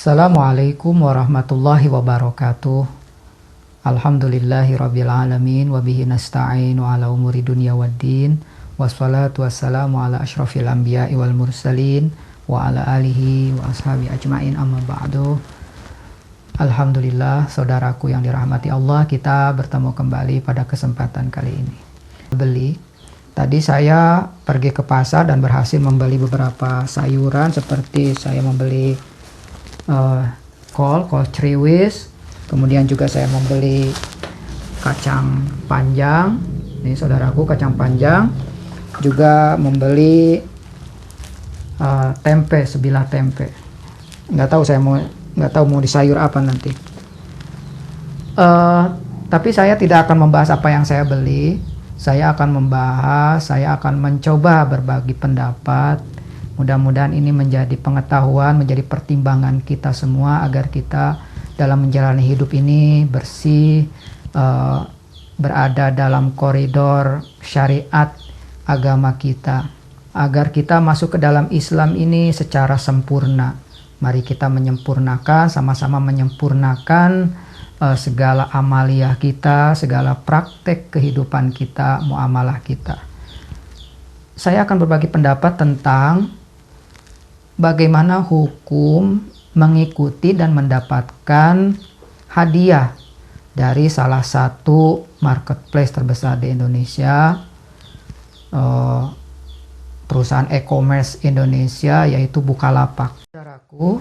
Assalamualaikum warahmatullahi wabarakatuh. Alhamdulillahirabbil alamin wa bihi nasta'inu ala umuri dunya waddin. Wassalatu wassalamu ala asyrafil anbiya'i wal mursalin wa ala alihi wa ashabi ajmain, amma ba'du. Alhamdulillah, saudaraku yang dirahmati Allah, kita bertemu kembali pada kesempatan kali ini. Tadi saya pergi ke pasar dan berhasil membeli beberapa sayuran, seperti saya membeli kol ceriwis, kemudian juga saya membeli kacang panjang. Ini saudaraku, kacang panjang. Juga membeli tempe, sebilah tempe. Nggak tahu mau di sayur apa nanti. Tapi saya tidak akan membahas apa yang saya beli. Saya akan mencoba berbagi pendapat. Mudah-mudahan ini menjadi pengetahuan, menjadi pertimbangan kita semua agar kita dalam menjalani hidup ini bersih, berada dalam koridor syariat agama kita, agar kita masuk ke dalam Islam ini secara sempurna. Mari kita menyempurnakan, sama-sama menyempurnakan segala amaliyah kita, segala praktek kehidupan kita, muamalah kita. Saya akan berbagi pendapat tentang bagaimana hukum mengikuti dan mendapatkan hadiah dari salah satu marketplace terbesar di Indonesia, perusahaan e-commerce Indonesia, yaitu Bukalapak. Saudaraku,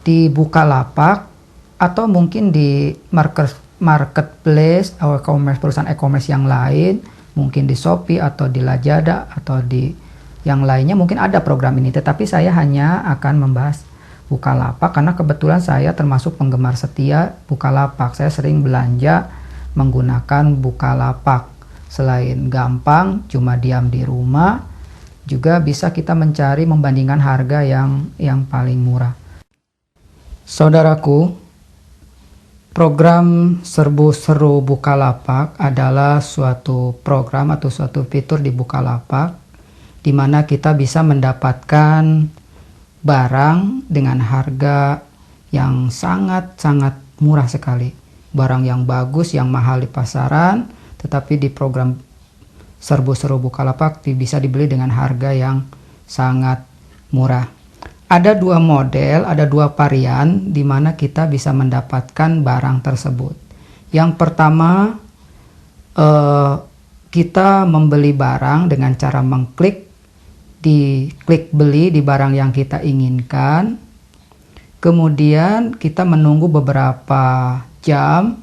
di Bukalapak atau mungkin di marketplace atau perusahaan e-commerce yang lain, mungkin di Shopee atau di Lazada atau di yang lainnya mungkin ada program ini, tetapi saya hanya akan membahas Bukalapak karena kebetulan saya termasuk penggemar setia Bukalapak. Saya sering belanja menggunakan Bukalapak. Selain gampang, cuma diam di rumah, juga bisa kita mencari membandingkan harga yang paling murah. Saudaraku, program Serbu Seru Bukalapak adalah suatu program atau suatu fitur di Bukalapak di mana kita bisa mendapatkan barang dengan harga yang sangat-sangat murah sekali. Barang yang bagus, yang mahal di pasaran, tetapi di program Serbu Seru Bukalapak bisa dibeli dengan harga yang sangat murah. Ada dua model, ada dua varian di mana kita bisa mendapatkan barang tersebut. Yang pertama, kita membeli barang dengan cara mengklik beli di barang yang kita inginkan, kemudian kita menunggu beberapa jam,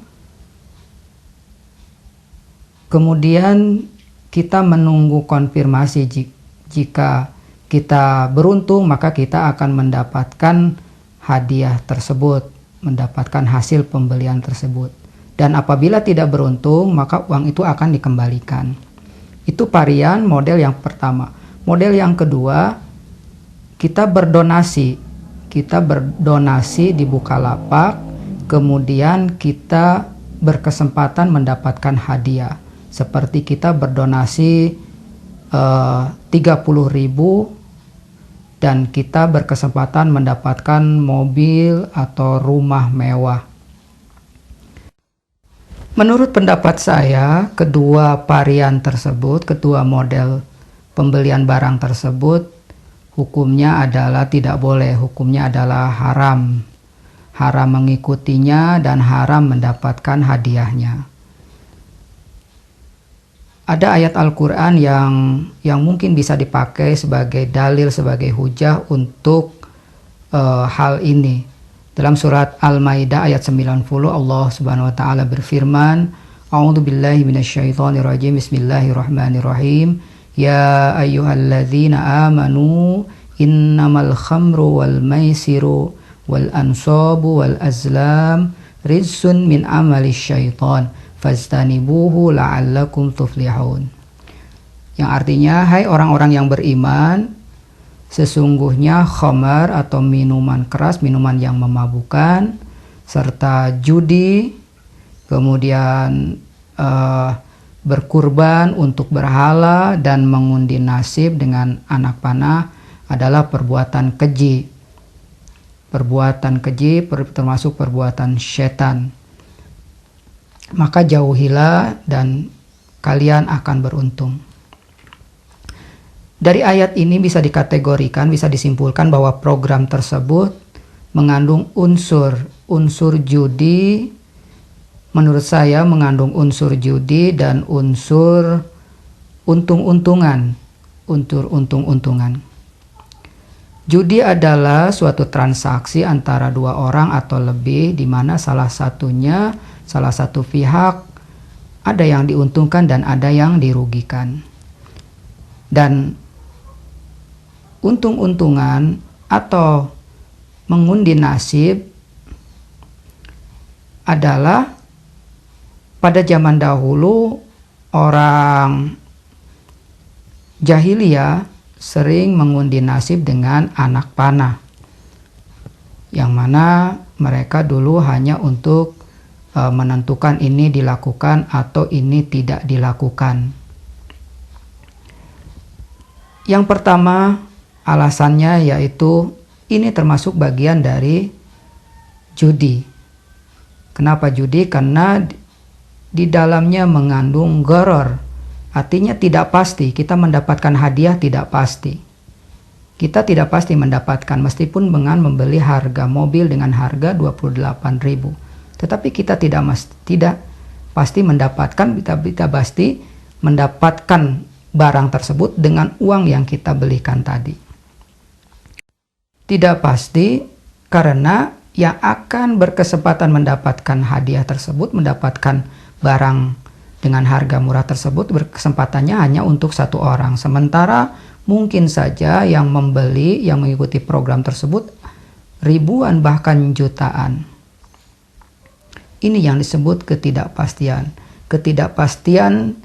kemudian kita menunggu konfirmasi. Jika kita beruntung, maka kita akan mendapatkan hadiah tersebut, mendapatkan hasil pembelian tersebut. Dan apabila tidak beruntung, maka uang itu akan dikembalikan. Itu varian model yang pertama. Model yang kedua, kita berdonasi di Bukalapak, kemudian kita berkesempatan mendapatkan hadiah. Seperti kita berdonasi 30.000 dan kita berkesempatan mendapatkan mobil atau rumah mewah. Menurut pendapat saya, kedua varian tersebut, kedua model pembelian barang tersebut, hukumnya adalah tidak boleh, hukumnya adalah haram. Haram mengikutinya dan haram mendapatkan hadiahnya. Ada ayat Al-Quran yang mungkin bisa dipakai sebagai dalil, sebagai hujah untuk hal ini. Dalam surat Al-Maidah ayat 90, Allah Subhanahu wa taala berfirman, A'udzubillahi minasyaitonirrajim, Bismillahirrahmanirrahim. Ya ayyuhalladzina amanu innamal khamru wal maisiru wal ansabu wal azlam rizsun min amali syaitan fastanibuhu la'allakum tuflihun. Yang artinya, hai orang-orang yang beriman, sesungguhnya khamar atau minuman keras, minuman yang memabukkan, serta judi, kemudian berkurban untuk berhala dan mengundi nasib dengan anak panah adalah perbuatan keji. perbuatan keji, termasuk perbuatan setan. Maka jauhilah dan kalian akan beruntung. Dari ayat ini bisa dikategorikan, bisa disimpulkan bahwa program tersebut mengandung unsur judi. Menurut saya mengandung unsur judi dan unsur untung-untungan. Judi adalah suatu transaksi antara dua orang atau lebih, di mana salah satu pihak ada yang diuntungkan dan ada yang dirugikan. Dan untung-untungan atau mengundi nasib adalah pada zaman dahulu orang jahiliyah sering mengundi nasib dengan anak panah, yang mana mereka dulu hanya untuk menentukan ini dilakukan atau ini tidak dilakukan. Yang pertama alasannya yaitu ini termasuk bagian dari judi. Kenapa judi? Karena di dalamnya mengandung gharar. Artinya tidak pasti, kita mendapatkan hadiah tidak pasti. Kita tidak pasti mendapatkan, meskipun dengan membeli harga mobil dengan harga 28.000. Tetapi kita tidak pasti mendapatkan, kita pasti mendapatkan barang tersebut dengan uang yang kita belikan tadi. Tidak pasti karena yang akan berkesempatan mendapatkan hadiah tersebut, mendapatkan barang dengan harga murah tersebut, berkesempatannya hanya untuk satu orang. Sementara mungkin saja yang membeli, yang mengikuti program tersebut ribuan bahkan jutaan. Ini yang disebut ketidakpastian. Ketidakpastian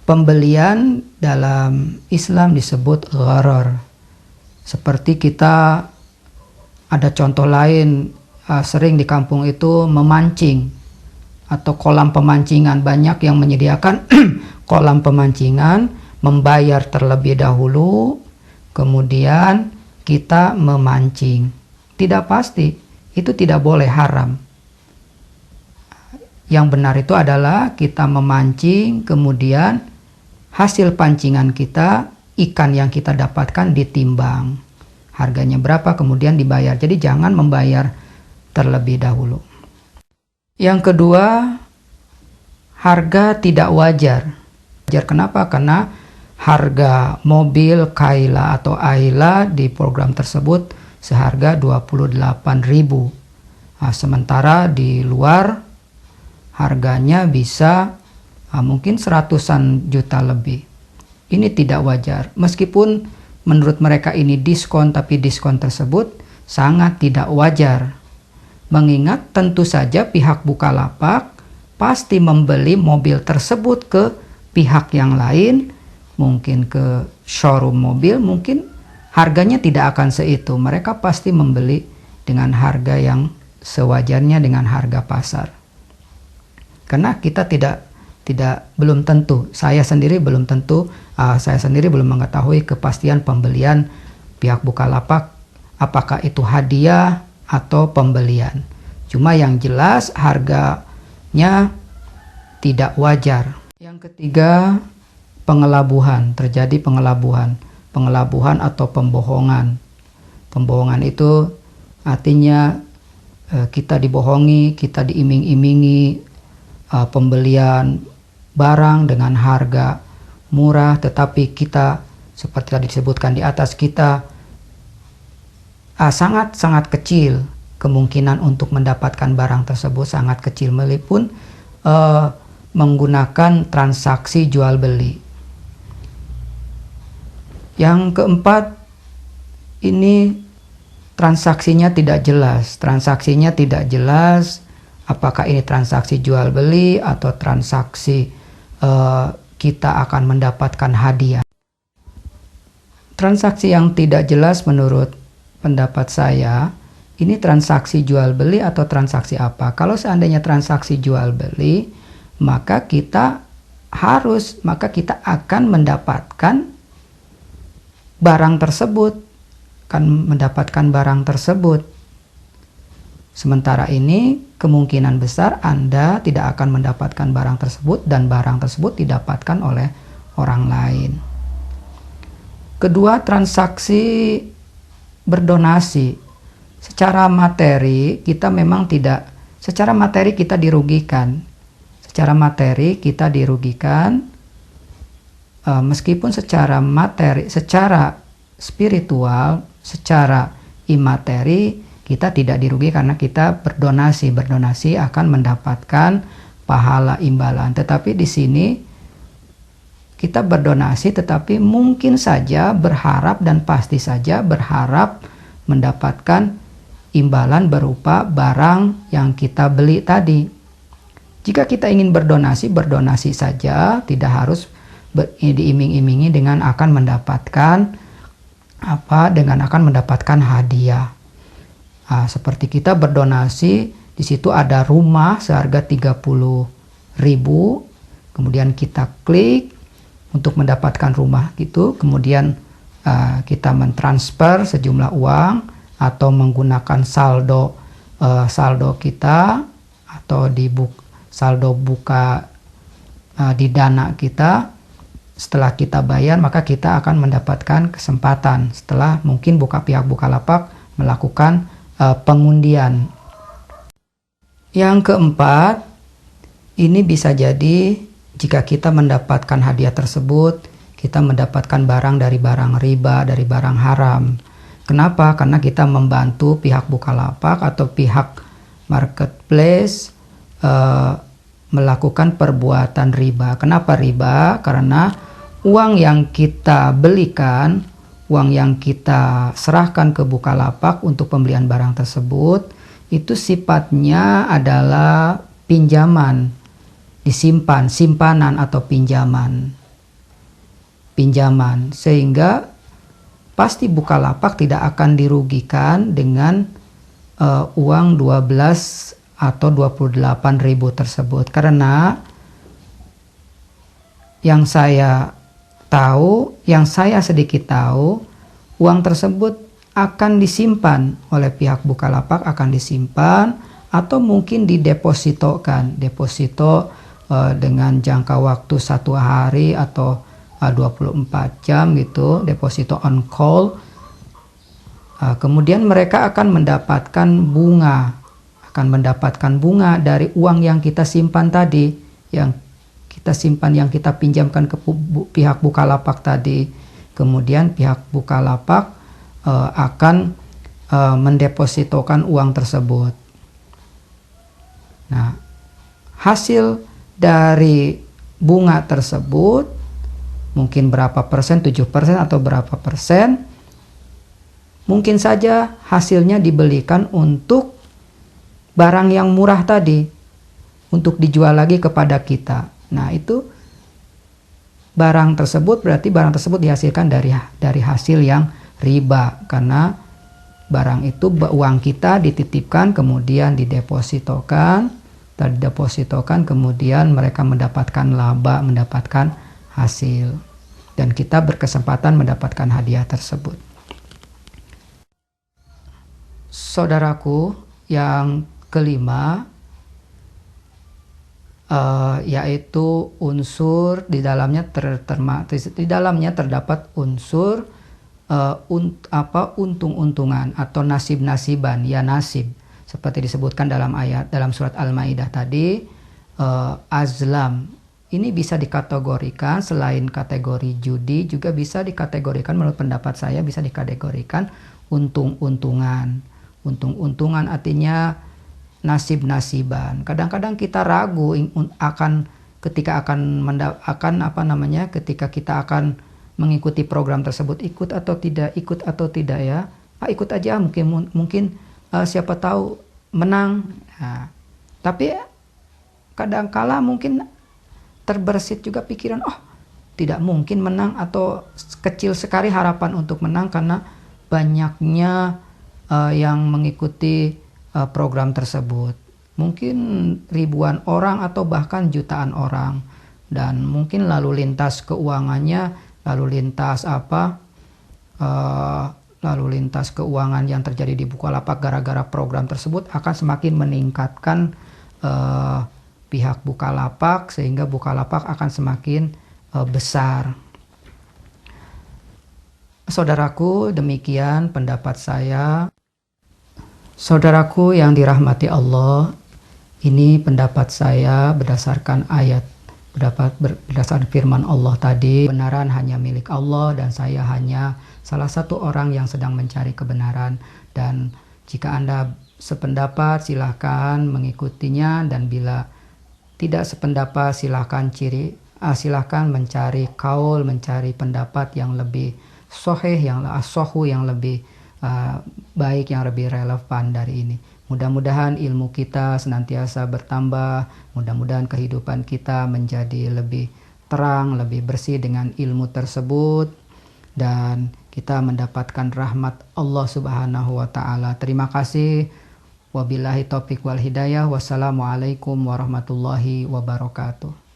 pembelian dalam Islam disebut gharar. Seperti kita ada contoh lain, sering di kampung itu memancing atau kolam pemancingan. Banyak yang menyediakan kolam pemancingan, membayar terlebih dahulu, kemudian kita memancing. Tidak pasti, itu tidak boleh, haram. Yang benar itu adalah kita memancing, kemudian hasil pancingan kita, ikan yang kita dapatkan ditimbang. Harganya berapa, kemudian dibayar. Jadi jangan membayar terlebih dahulu. Yang kedua, harga tidak wajar. Kenapa? Karena harga mobil Kayla atau Ayla di program tersebut seharga 28.000. Nah, sementara di luar harganya bisa mungkin seratusan juta lebih. Ini tidak wajar. Meskipun menurut mereka ini diskon, tapi diskon tersebut sangat tidak wajar. Mengingat tentu saja pihak Bukalapak pasti membeli mobil tersebut ke pihak yang lain, mungkin ke showroom mobil, mungkin harganya tidak akan seitu. Mereka pasti membeli dengan harga yang sewajarnya dengan harga pasar. Karena kita belum tentu, saya sendiri belum mengetahui kepastian pembelian pihak Bukalapak, apakah itu hadiah atau pembelian. Cuma yang jelas harganya tidak wajar. Yang ketiga, pengelabuhan. Terjadi pengelabuhan atau pembohongan. Pembohongan itu artinya kita dibohongi, kita diiming-imingi pembelian barang dengan harga murah, tetapi kita seperti tadi disebutkan di atas, kita sangat kecil kemungkinan untuk mendapatkan barang tersebut, sangat kecil, meskipun menggunakan transaksi jual beli. Yang keempat, ini transaksinya tidak jelas. Apakah ini transaksi jual beli atau transaksi kita akan mendapatkan hadiah. Transaksi yang tidak jelas menurut pendapat saya, ini transaksi jual beli atau transaksi apa? Kalau seandainya transaksi jual beli, maka kita akan mendapatkan barang tersebut. Sementara ini kemungkinan besar Anda tidak akan mendapatkan barang tersebut dan barang tersebut didapatkan oleh orang lain. Kedua, transaksi berdonasi. Secara materi kita memang tidak, secara materi kita dirugikan. Secara materi kita dirugikan, meskipun secara materi, secara spiritual, secara imateri kita tidak dirugikan karena kita berdonasi. Berdonasi akan mendapatkan pahala imbalan. Tetapi di sini kita berdonasi tetapi mungkin saja berharap dan pasti saja berharap mendapatkan imbalan berupa barang yang kita beli tadi. Jika kita ingin berdonasi, berdonasi saja, tidak harus diiming-imingi dengan akan mendapatkan dengan akan mendapatkan hadiah. Seperti kita berdonasi, di situ ada rumah seharga 30.000, kemudian kita klik untuk mendapatkan rumah gitu, kemudian kita mentransfer sejumlah uang atau menggunakan saldo kita atau saldo buka di Dana kita. Setelah kita bayar, maka kita akan mendapatkan kesempatan setelah mungkin pihak Bukalapak melakukan pengundian. Yang keempat, ini bisa jadi jika kita mendapatkan hadiah tersebut, kita mendapatkan barang dari barang riba, dari barang haram. Kenapa? Karena kita membantu pihak Bukalapak atau pihak marketplace melakukan perbuatan riba. Kenapa riba? Karena uang yang kita belikan, uang yang kita serahkan ke Bukalapak untuk pembelian barang tersebut, itu sifatnya adalah pinjaman, disimpan, simpanan atau pinjaman, sehingga pasti Bukalapak tidak akan dirugikan dengan uang 12 atau 28.000 tersebut, karena yang saya sedikit tahu, uang tersebut akan disimpan oleh pihak Bukalapak, akan disimpan atau mungkin didepositokan, dengan jangka waktu 1 hari atau 24 jam gitu, deposito on call. Kemudian mereka akan mendapatkan bunga dari uang yang kita simpan tadi, yang kita pinjamkan ke pihak Bukalapak tadi. Kemudian pihak Bukalapak akan mendepositokan uang tersebut. Nah, hasil dari bunga tersebut mungkin berapa persen, 7% atau berapa persen, mungkin saja hasilnya dibelikan untuk barang yang murah tadi, untuk dijual lagi kepada kita. Nah, itu barang tersebut berarti barang tersebut dihasilkan dari hasil yang riba, karena barang itu uang kita dititipkan kemudian didepositokan, kemudian mereka mendapatkan laba, mendapatkan hasil, dan kita berkesempatan mendapatkan hadiah tersebut. Saudaraku, yang kelima, yaitu unsur di dalamnya terdapat unsur untung-untungan atau nasib-nasiban, ya nasib, seperti disebutkan dalam surat Al-Maidah tadi. Azlam ini bisa dikategorikan, selain kategori judi juga bisa dikategorikan, menurut pendapat saya bisa dikategorikan untung-untungan. Untung-untungan artinya nasib-nasiban. Kadang-kadang kita ragu ketika kita akan mengikuti program tersebut, ikut atau tidak ya. Ikut aja, mungkin siapa tahu menang. Nah, tapi kadangkala mungkin terbersit juga pikiran, tidak mungkin menang, atau kecil sekali harapan untuk menang karena banyaknya yang mengikuti program tersebut. Mungkin ribuan orang atau bahkan jutaan orang, dan mungkin lalu lintas keuangannya, lalu lintas lalu lintas keuangan yang terjadi di Bukalapak gara-gara program tersebut akan semakin meningkatkan pihak Bukalapak, sehingga Bukalapak akan semakin besar. Saudaraku, demikian pendapat saya. Saudaraku yang dirahmati Allah, ini pendapat saya berdasarkan ayat, berdasarkan firman Allah tadi. Kebenaran hanya milik Allah dan saya hanya salah satu orang yang sedang mencari kebenaran. Dan jika Anda sependapat silahkan mengikutinya, dan bila tidak sependapat silahkan mencari kaul, mencari pendapat yang lebih sahih, yang lebih baik, yang lebih relevan dari ini. Mudah-mudahan ilmu kita senantiasa bertambah, mudah-mudahan kehidupan kita menjadi lebih terang, lebih bersih dengan ilmu tersebut, dan kita mendapatkan rahmat Allah Subhanahu wa Ta'ala. Terima kasih. Wabillahi taufiq wal hidayah. Wassalamualaikum warahmatullahi wabarakatuh.